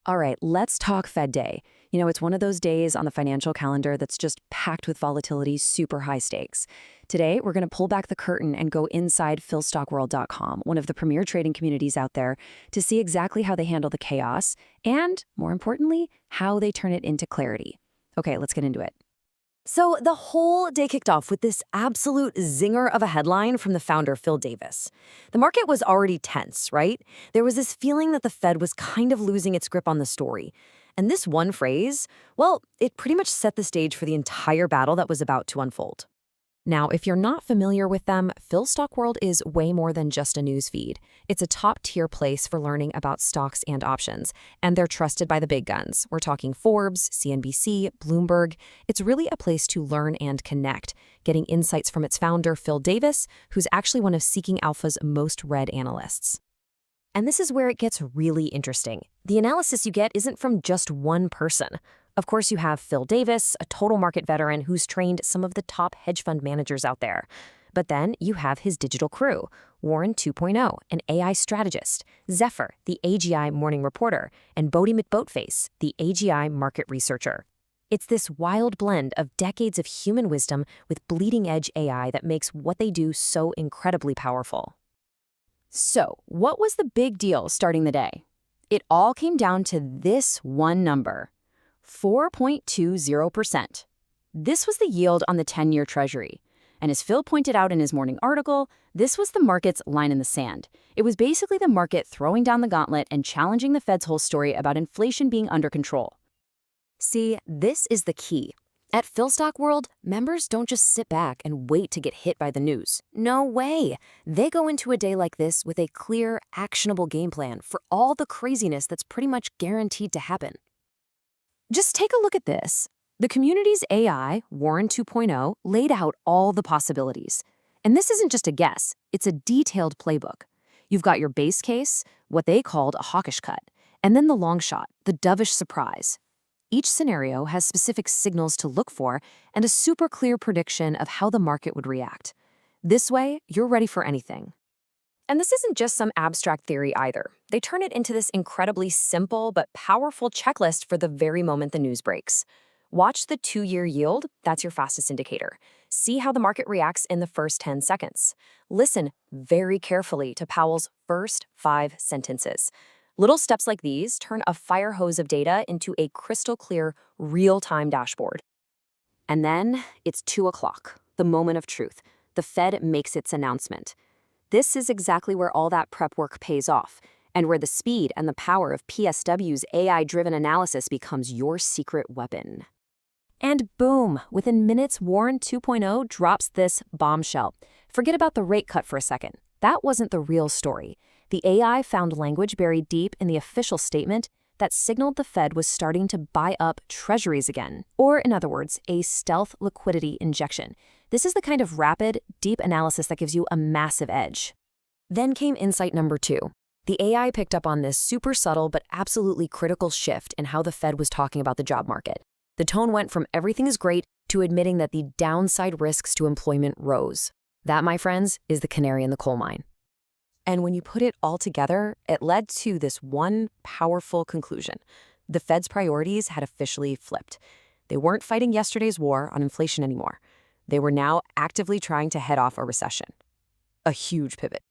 All right, let's talk Fed Day. It's one of those days on the financial calendar that's just packed with volatility, super high stakes. Today, we're going to pull back the curtain and go inside PhilStockWorld.com, one of the premier trading communities out there, to see exactly how they handle the chaos and, more importantly, how they turn it into clarity. Okay, let's get into it. So the whole day kicked off with this absolute zinger of a headline from the founder, Phil Davis. The market was already tense, right? There was this feeling that the Fed was kind of losing its grip on the story. And this one phrase, well, it pretty much set the stage for the entire battle that was about to unfold. Now, if you're not familiar with them, PhilStockWorld is way more than just a news feed. It's a top-tier place for learning about stocks and options, and they're trusted by the big guns. We're talking Forbes, CNBC, Bloomberg. It's really a place to learn and connect, getting insights from its founder, Phil Davis, who's actually one of Seeking Alpha's most read analysts. And this is where it gets really interesting. The analysis you get isn't from just one person. Of course, you have Phil Davis, a total market veteran who's trained some of the top hedge fund managers out there. But then you have his digital crew, Warren 2.0, an AI strategist, Zephyr, the AGI morning reporter, and Bodhi McBoatface, the AGI market researcher. It's this wild blend of decades of human wisdom with bleeding-edge AI that makes what they do so incredibly powerful. So, what was the big deal starting the day? It all came down to this one number. 4.20%. This was the yield on the 10-year Treasury. And as Phil pointed out in his morning article, this was the market's line in the sand. It was basically the market throwing down the gauntlet and challenging the Fed's whole story about inflation being under control. See, this is the key. At PhilStockWorld, members don't just sit back and wait to get hit by the news. No way! They go into a day like this with a clear, actionable game plan for all the craziness that's pretty much guaranteed to happen. Just take a look at this. The community's AI, Warren 2.0, laid out all the possibilities. And this isn't just a guess, it's a detailed playbook. You've got your base case, what they called a hawkish cut, and then the long shot, the dovish surprise. Each scenario has specific signals to look for and a super clear prediction of how the market would react. This way, you're ready for anything. And this isn't just some abstract theory either. They turn it into this incredibly simple but powerful checklist for the very moment the news breaks. Watch the 2-year yield, that's your fastest indicator. See how the market reacts in the first 10 seconds. Listen very carefully to Powell's first 5 sentences. Little steps like these turn a fire hose of data into a crystal clear, real-time dashboard. And then it's 2 o'clock, the moment of truth. The Fed makes its announcement. This is exactly where all that prep work pays off, and where the speed and the power of PSW's AI-driven analysis becomes your secret weapon. And boom, within minutes, Warren 2.0 drops this bombshell. Forget about the rate cut for a second. That wasn't the real story. The AI found language buried deep in the official statement that signaled the Fed was starting to buy up treasuries again, or in other words, a stealth liquidity injection. This is the kind of rapid, deep analysis that gives you a massive edge. Then came insight number 2. The AI picked up on this super subtle but absolutely critical shift in how the Fed was talking about the job market. The tone went from everything is great to admitting that the downside risks to employment rose. That, my friends, is the canary in the coal mine. And when you put it all together, it led to this one powerful conclusion. The Fed's priorities had officially flipped. They weren't fighting yesterday's war on inflation anymore. They were now actively trying to head off a recession. A huge pivot.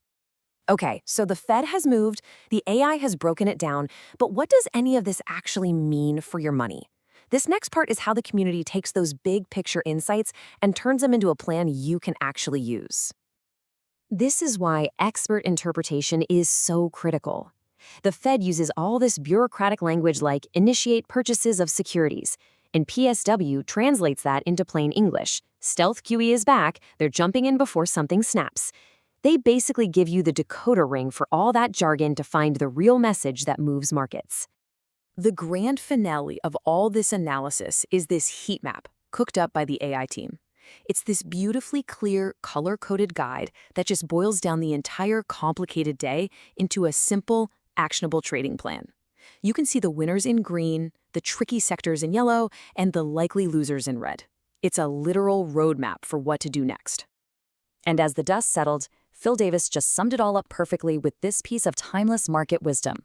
Okay, so the Fed has moved, the AI has broken it down, but what does any of this actually mean for your money? This next part is how the community takes those big picture insights and turns them into a plan you can actually use. This is why expert interpretation is so critical. The Fed uses all this bureaucratic language like initiate purchases of securities, and PSW translates that into plain English. Stealth QE is back, they're jumping in before something snaps. They basically give you the decoder ring for all that jargon to find the real message that moves markets. The grand finale of all this analysis is this heat map, cooked up by the AI team. It's this beautifully clear, color-coded guide that just boils down the entire complicated day into a simple, actionable trading plan. You can see the winners in green, the tricky sectors in yellow, and the likely losers in red. It's a literal roadmap for what to do next. And as the dust settled, Phil Davis just summed it all up perfectly with this piece of timeless market wisdom.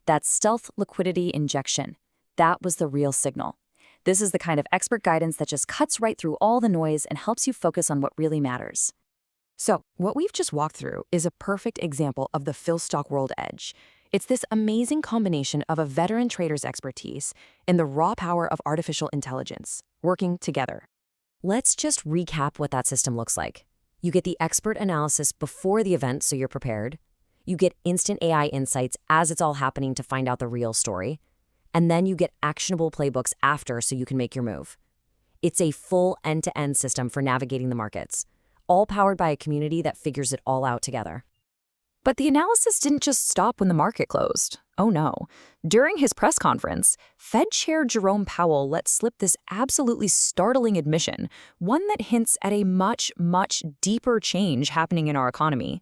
That stealth liquidity injection. That was the real signal. This is the kind of expert guidance that just cuts right through all the noise and helps you focus on what really matters. So, what we've just walked through is a perfect example of the PhilStockWorld edge. It's this amazing combination of a veteran trader's expertise and the raw power of artificial intelligence working together. Let's just recap what that system looks like. You get the expert analysis before the event so you're prepared. You get instant AI insights as it's all happening to find out the real story. And then you get actionable playbooks after so you can make your move. It's a full end-to-end system for navigating the markets, all powered by a community that figures it all out together. But the analysis didn't just stop when the market closed. Oh no. During his press conference, Fed Chair Jerome Powell let slip this absolutely startling admission, one that hints at a much, much deeper change happening in our economy.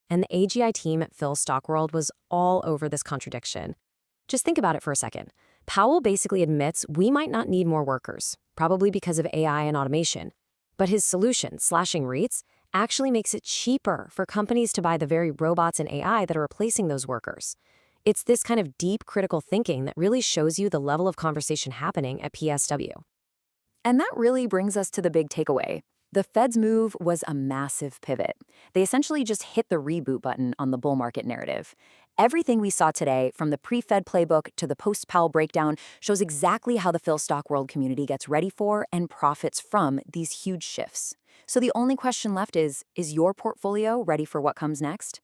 And the AGI team at PhilStockWorld was all over this contradiction. Just think about it for a second. Powell basically admits we might not need more workers, probably because of AI and automation. But his solution, slashing REITs, actually makes it cheaper for companies to buy the very robots and AI that are replacing those workers. It's this kind of deep critical thinking that really shows you the level of conversation happening at PSW. And that really brings us to the big takeaway. The Fed's move was a massive pivot. They essentially just hit the reboot button on the bull market narrative. Everything we saw today, from the pre-Fed playbook to the post-Powell breakdown, shows exactly how the PhilStockWorld community gets ready for and profits from these huge shifts. So the only question left is your portfolio ready for what comes next?